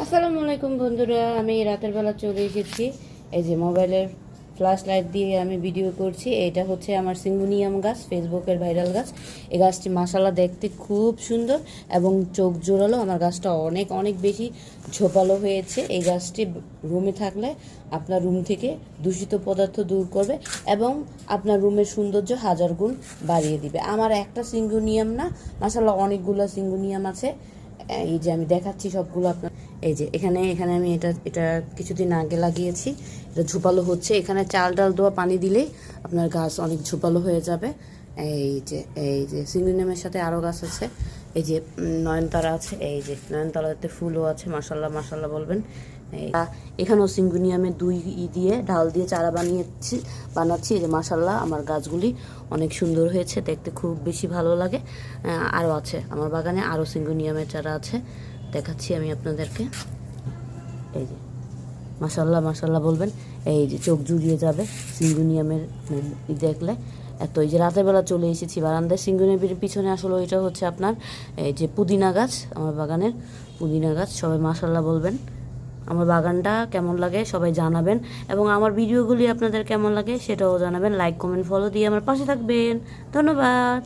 আসসালামু আলাইকুম বন্ধুরা, আমি রাতের বেলা চলে এসেছি। এই যে মোবাইলের ফ্ল্যাশ লাইট দিয়ে আমি ভিডিও করছি। এটা হচ্ছে আমার সিঙ্গুনিয়াম গাছ, ফেসবুকের ভাইরাল গাছ। এই গাছটি মাশাআল্লাহ দেখতে খুব সুন্দর এবং চোখ জোড়ালো। আমার গাছটা অনেক অনেক বেশি ঝোপালো হয়েছে। এই গাছটি রুমে থাকলে আপনার রুম থেকে দূষিত পদার্থ দূর করবে এবং আপনার রুমের সৌন্দর্য হাজার গুণ বাড়িয়ে দিবে। আমার একটা সিঙ্গুনিয়াম না, মাশাআল্লাহ অনেকগুলো সিঙ্গুনিয়াম আছে। এই যে আমি দেখাচ্ছি সবগুলো আপনার। এই যে এখানে এখানে আমি এটা এটা কিছুদিন আগে লাগিয়েছি। এটা ঝোপালো হচ্ছে। এখানে চাল ডাল দেওয়া পানি দিলেই আপনার গাছ অনেক ঝোপালো হয়ে যাবে। এই যে সিঙ্গুনিয়ামের সাথে আরও গাছ আছে। এই যে নয়নতারা আছে। এই যে নয়নতারাতে ফুলও আছে। মাশাল্লাহ মাশাল্লাহ বলবেন। এখানেও সিঙ্গুনিয়ামের দুই দিয়ে ডাল দিয়ে চারা বানাচ্ছি। এই যে মাশাল্লাহ আমার গাছগুলি অনেক সুন্দর হয়েছে, দেখতে খুব বেশি ভালো লাগে। আরও আছে আমার বাগানে, আরও সিঙ্গুনিয়ামের চারা আছে, দেখাচ্ছি আমি আপনাদেরকে। এই যে মাশাল্লাহ মাশাল্লাহ বলবেন। এই যে চোখ জুড়িয়ে যাবে সিঙ্গুনিয়ামের দেখলে। এত এই যে রাতের বেলা চলে এসেছি বারান্দায়। সিঙ্গুনিয়ামের পিছনে আসলে ওইটা হচ্ছে আপনার এই যে পুদিনা গাছ, আমার বাগানের পুদিনা গাছ। সবাই মাশাল্লাহ বলবেন। আমার বাগানটা কেমন লাগে সবাই জানাবেন এবং আমার ভিডিওগুলি আপনাদের কেমন লাগে সেটাও জানাবেন। লাইক কমেন্ট ফলো দিয়ে আমার পাশে থাকবেন। ধন্যবাদ।